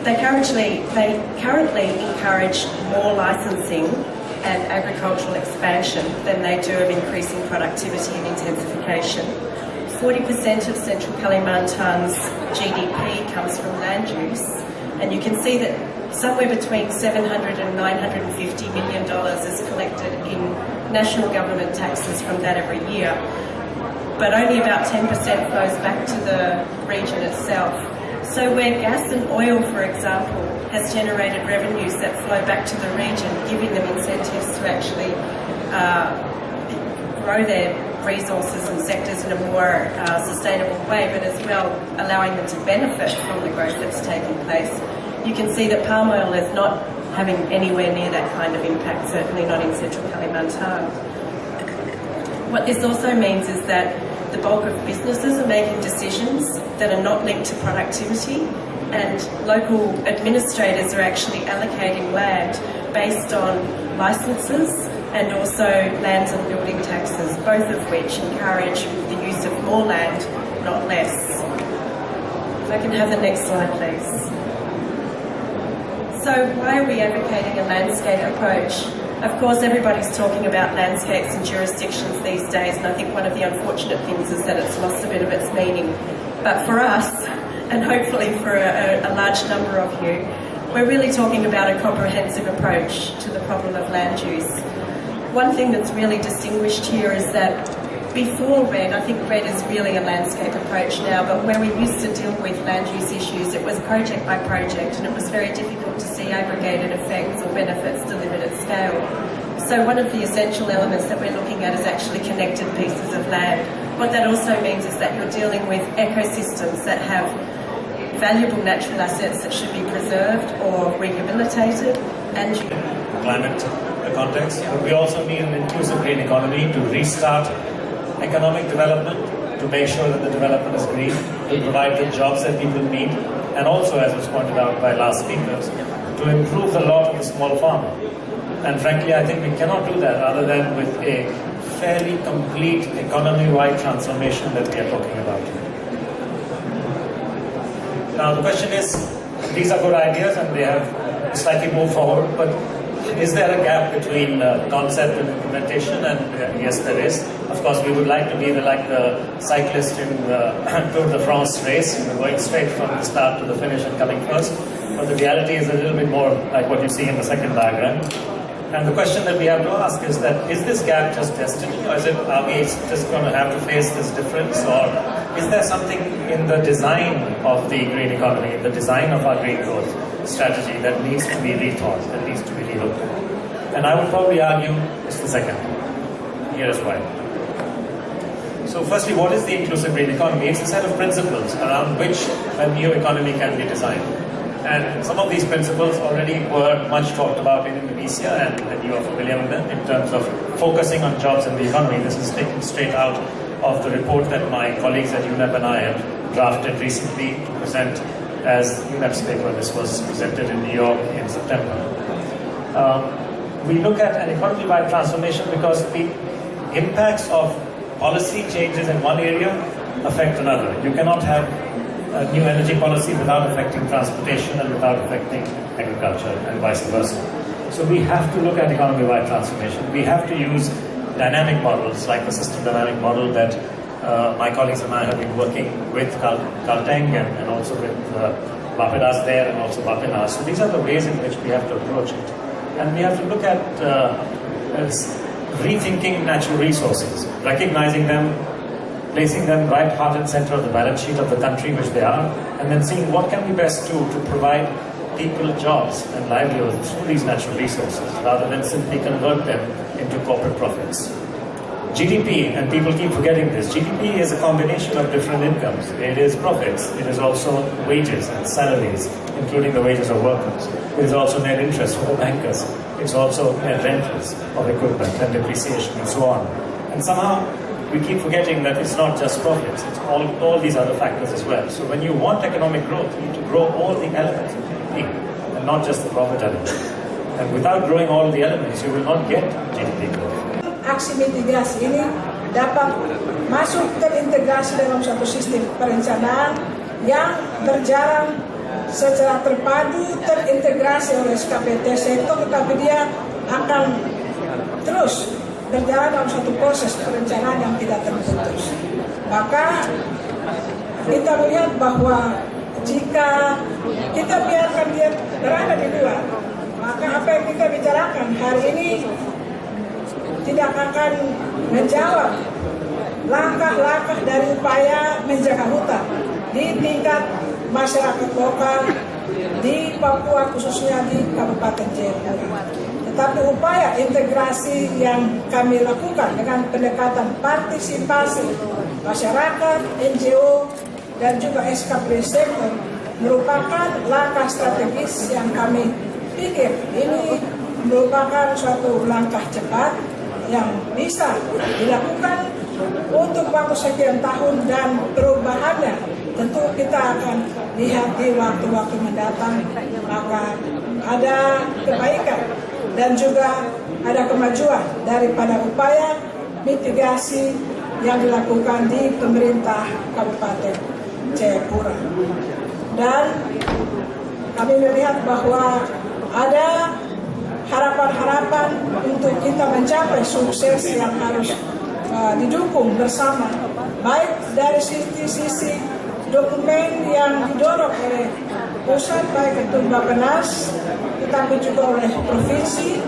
They currently encourage more licensing and agricultural expansion than they do of increasing productivity and intensification. 40% of Central Kalimantan's GDP comes from land use, and you can see that somewhere between $700 and $950 million is collected in national government taxes from that every year, but only about 10% flows back to the region itself. So where gas and oil, for example, has generated revenues that flow back to the region, giving them incentives to actually grow their resources and sectors in a more sustainable way, but as well allowing them to benefit from the growth that's taking place. You can see that palm oil is not having anywhere near that kind of impact, certainly not in Central Kalimantan. What this also means is that the bulk of businesses are making decisions that are not linked to productivity, and local administrators are actually allocating land based on licences and also lands and building taxes, both of which encourage the use of more land, not less. If I can have the next slide, please. So why are we advocating a landscape approach? Of course, everybody's talking about landscapes and jurisdictions these days, and I think one of the unfortunate things is that it's lost a bit of its meaning. But for us, and hopefully for a large number of you, we're really talking about a comprehensive approach to the problem of land use. One thing that's really distinguished here is that before RED, I think RED is really a landscape approach now, but where we used to deal with land use issues, it was project by project, and it was very difficult to see aggregated effects or benefits delivered at scale. So one of the essential elements that we're looking at is actually connected pieces of land. What that also means is that you're dealing with ecosystems that have valuable natural assets that should be preserved or rehabilitated, and climate context. But we also need an inclusive green economy to restart economic development, to make sure that the development is green, to provide the jobs that people need, and also, as was pointed out by last speakers, to improve the lot of the small farmer. And frankly, I think we cannot do that other than with a fairly complete economy-wide transformation that we are talking about. Now the question is, these are good ideas and they have slightly moved forward, but is there a gap between concept and implementation? And yes, there is. Of course, we would like to be like the cyclist in the Tour de France race, going straight from the start to the finish and coming first. But the reality is a little bit more like what you see in the second diagram. And the question that we have to ask is that, is this gap just destiny, or are we just going to have to face this difference, or is there something in the design of the green economy, in the design of our green growth strategy that needs to be rethought, that needs to be relooked at? And I would probably argue it's the second. Here is why. So firstly, what is the inclusive green economy? It's a set of principles around which a new economy can be designed. And some of these principles already were much talked about in Indonesia, and you are familiar with them in terms of focusing on jobs in the economy. This is taken straight out of the report that my colleagues at UNEP and I have drafted recently to present as UNEP's paper. This was presented in New York in September. We look at an economy-wide transformation because the impacts of policy changes in one area affect another. You cannot have a new energy policy without affecting transportation and without affecting agriculture, and vice versa. So we have to look at economy-wide transformation. We have to use dynamic models like the system dynamic model that my colleagues and I have been working with Kalteng and also with Bapedas there and also Bapenas. So these are the ways in which we have to approach it. And we have to look at rethinking natural resources, recognizing them, placing them right heart and center of the balance sheet of the country which they are, and then seeing what can we best do to provide people jobs and livelihoods through these natural resources, rather than simply convert them into corporate profits. GDP, and people keep forgetting this, GDP is a combination of different incomes. It is profits, it is also wages and salaries, including the wages of workers. It is also net interest for the bankers. It's also net rentals of equipment and depreciation and so on. And somehow, we keep forgetting that it's not just profits, it's all these other factors as well. So when you want economic growth, you need to grow all the elements of GDP, and not just the profit element. And without growing all the elements, you will not get GDP growth. Aksi mitigasi ini dapat masuk terintegrasi dalam suatu sistem perencanaan yang berjalan secara terpadu terintegrasi oleh SKPT sektor, tetapi dia akan terus berjalan dalam satu proses perencanaan yang tidak terputus. Maka kita melihat bahwa jika kita biarkan dia berada di luar, maka apa yang kita bicarakan hari ini tidak akan menjawab langkah-langkah dari upaya menjaga hutan di tingkat masyarakat lokal di Papua, khususnya di Kabupaten Jayapura. Tetapi upaya integrasi yang kami lakukan dengan pendekatan partisipasi masyarakat, NGO, dan juga SKP sektor merupakan langkah strategis yang kami pikir ini merupakan suatu langkah cepat yang bisa dilakukan untuk waktu sekian tahun, dan perubahannya tentu kita akan lihat di waktu-waktu mendatang. Maka ada kebaikan dan juga ada kemajuan daripada upaya mitigasi yang dilakukan di pemerintah Kabupaten Jayapura. Dan kami melihat bahwa ada harapan-harapan untuk kita mencapai sukses yang harus didukung bersama, baik dari sisi dokumen yang didorong oleh pusat, baik itu Bappenas, tetapi juga oleh provinsi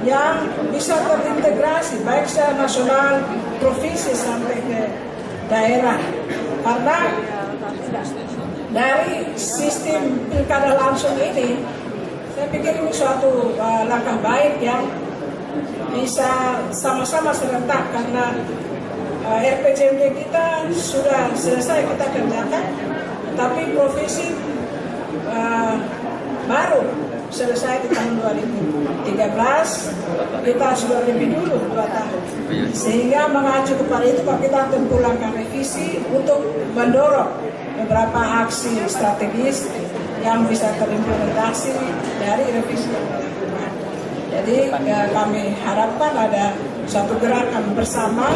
yang bisa terintegrasi baik secara nasional, provinsi sampai ke daerah. Karena dari sistem pilkada langsung ini, saya pikir ini suatu langkah baik yang bisa sama-sama serentak, karena RPJMD kita sudah selesai kita kerjakan, tapi provinsi baru selesai di tahun 2013, kita sudah lebih dulu 2 tahun. Sehingga mengacu kepada itu kita akan pulangkan revisi untuk mendorong beberapa aksi strategis yang bisa terimplementasi dari revisi yang dilakukan. Jadi kami harapkan ada satu gerakan bersama,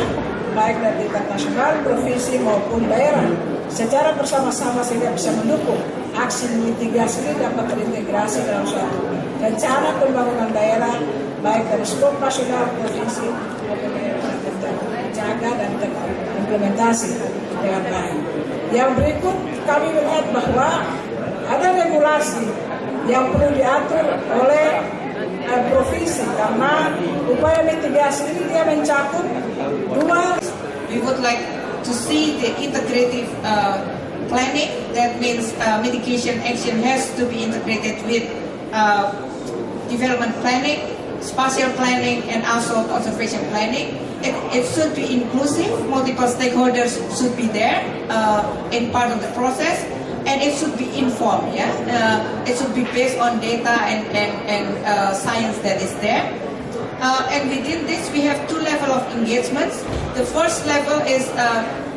baik dari tingkat nasional, provinsi maupun daerah, secara bersama-sama sehingga bisa mendukung aksi mitigasi ini dapat terintegrasi dalam suatu rencana pembangunan daerah, baik dari skop nasional, provinsi maupun daerah, terjaga dan terimplementasi dengan baik. Yang berikut kami melihat bahwa ada regulasi yang perlu diatur oleh provinsi, karena upaya mitigasi ini dia mencakup 2. We would like to see the integrative planning. That means mitigation action has to be integrated with development planning, spatial planning, and also conservation planning. It should be inclusive. Multiple stakeholders should be there in part of the process. And it should be informed, yeah. It should be based on data and science that is there. And within this, we have 2 levels of engagements. The first level is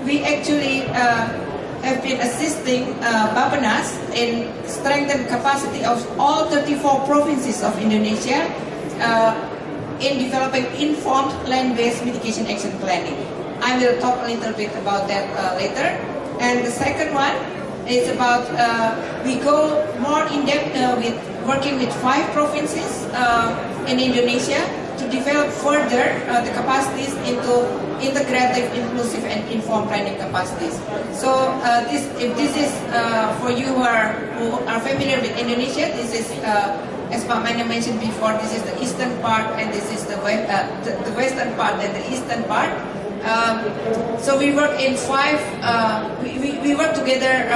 we actually have been assisting Bappenas in strengthen capacity of all 34 provinces of Indonesia in developing informed land-based mitigation action planning. I will talk a little bit about that later. And the second one is about we go more in depth with working with 5 provinces in Indonesia to develop further the capacities into integrative, inclusive, and informed planning capacities. So if this is for you who are familiar with Indonesia, this is as Pak Mania mentioned before, this is the eastern part, and this is the western part and the eastern part. So we work in 5. We work together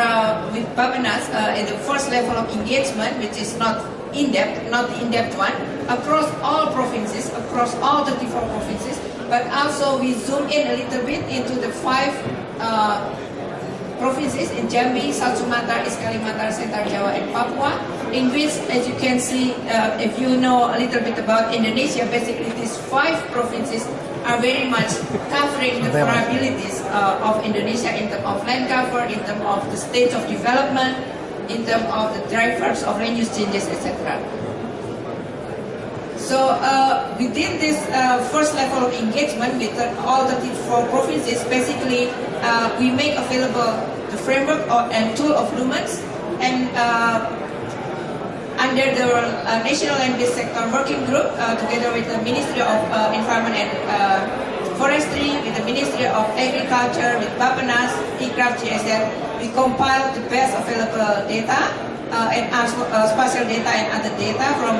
with Bappenas in the first level of engagement, which is not in-depth, not the in-depth one, across all provinces, across all 34 provinces. But also we zoom in a little bit into the 5 provinces in Jambi, South Sumatra, East Kalimantan, Central Java, and Papua. In which, as you can see, if you know a little bit about Indonesia, basically these 5 provinces are very much covering the vulnerabilities of Indonesia in terms of land cover, in terms of the stage of development, in terms of the drivers of land use changes, etc. So within this first level of engagement with all 34 provinces, basically we make available the framework and tool of lumens, and under the National Land Based Sector Working Group, together with the Ministry of Environment and Forestry, with the Ministry of Agriculture, with Bapenas, ICRAF, GSL, we compile the best available data and spatial data and other data from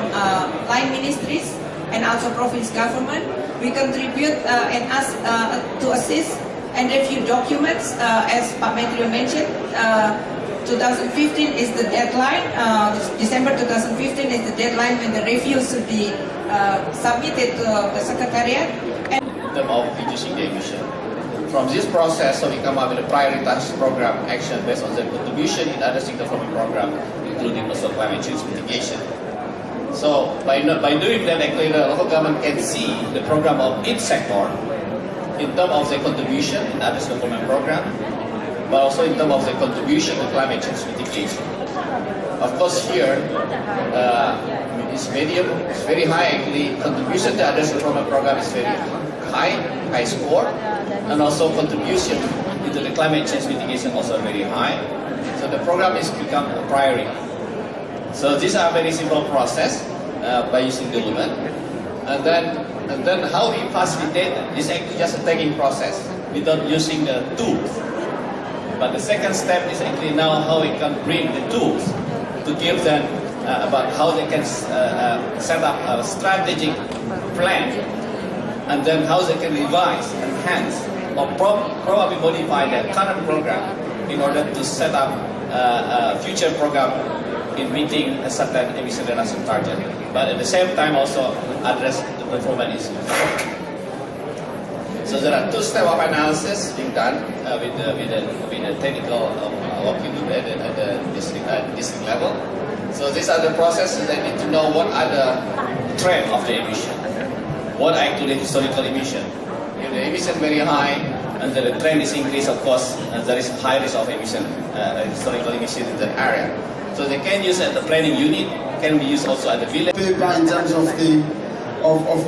line ministries and also province government. We contribute and ask to assist and review documents, as Pak Metrio mentioned. 2015 is the deadline. December 2015 is the deadline when the review should be submitted to the Secretariat. In terms of reducing the emission. From this process, so we come up with a prioritized program action based on the contribution in other development program, including also climate change mitigation. So by doing that, actually the local government can see the program of each sector in terms of the contribution in other development program, but also in terms of the contribution to climate change mitigation. Of course, here it's medium, it's very high actually. Contribution to other development program is very high score, and also contribution into the climate change mitigation also very high. So the program is become a priority. So these are very simple process by using the limit, and then how we facilitate is actually just a tagging process without using the tools. But the second step is actually now how we can bring the tools to give them about how they can set up a strategic plan, and then how they can revise, enhance, or probably modify their current program in order to set up a future program in meeting a certain emission reduction target. But at the same time also address the performance issues. So there are two steps of analysis being done with the technical working group at the district level. So these are the processes that need to know what are the trend of the emission. What are actually historical emission? If the emission very high and the trend is increased, of course, there is high risk of emission, historical emission in that area. So they can use at the planning unit, can be used also at the village. Paper in terms of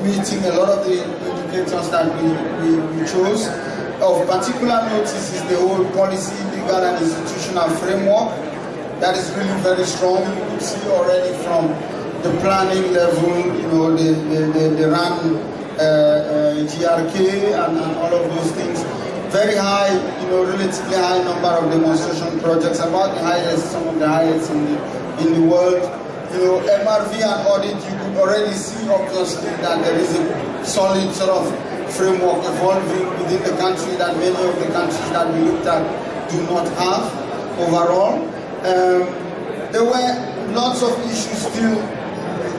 meeting a lot of the indicators that we chose. Of particular notice is the whole policy, legal and institutional framework. That is really very strong. You could see already from the planning level, you know, the RAN, GRK and all of those things. Very high, you know, relatively high number of demonstration projects, about the highest, some of the highest in the world. You know, MRV and audit, you could already see obviously that there is a solid sort of framework evolving within the country that many of the countries that we looked at do not have overall. There were lots of issues still,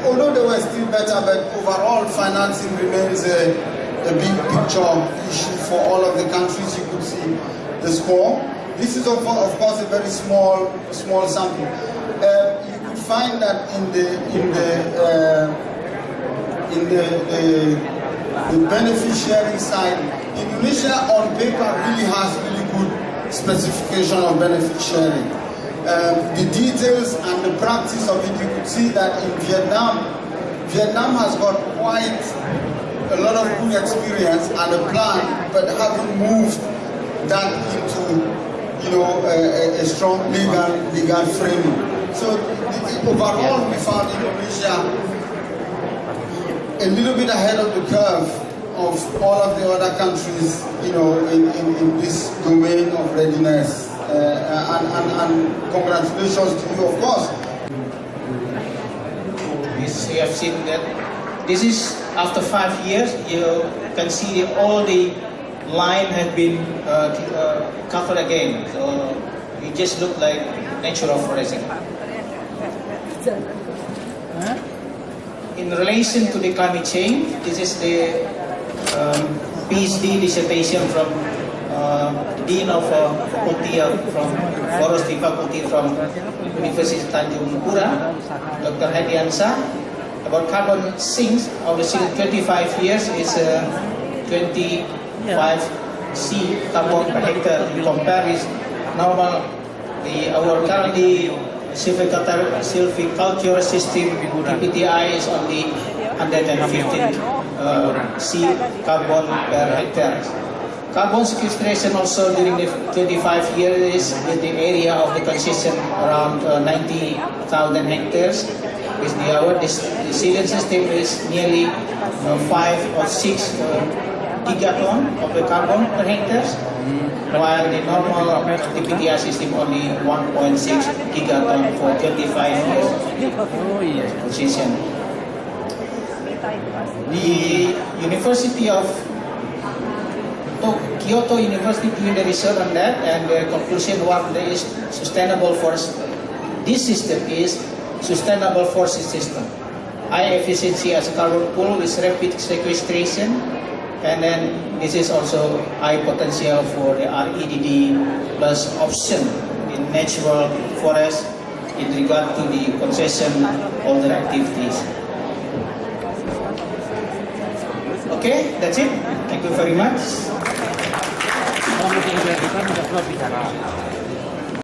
although they were still better, but overall financing remains a big picture issue for all of the countries. You could see the score. This is of course a very small sample. You could find that in the benefit sharing side, Indonesia on paper really has really good specification of benefit sharing. The details and the practice of it, you could see that in Vietnam has got quite a lot of good experience and a plan, but haven't moved that into, you know, a strong legal framework. So overall, we found Indonesia a little bit ahead of the curve of all of the other countries, you know, in this domain of readiness. And congratulations to you, of course. We have seen that this is after 5 years. You can see all the line have been covered again. So it just look like natural forest. In relation to the climate change, this is the PhD dissertation from Dean of Faculty from Forestry Faculty from University Tanjung Pura, Dr. Hadiansa, about carbon sinks. Of the 25 years is 25 C carbon per hectare. You compare with normal, our currently silviculture system, PPTI is only 115 C carbon per hectare. Carbon sequestration also during the 25 years with the area of the concession around 90,000 hectares. With the sealing system is nearly 5 or 6 gigaton of the carbon per hectare, while the normal PTR system only 1.6 gigaton for 25 years concession. The University of Kyoto University doing the research on that, and the conclusion what there is sustainable forest. This system is sustainable forest system. High efficiency as a carbon pool with rapid sequestration, and then this is also high potential for the REDD plus option in natural forest in regard to the concession holder activities. Okay, that's it. Thank you very much. Vamos a ir a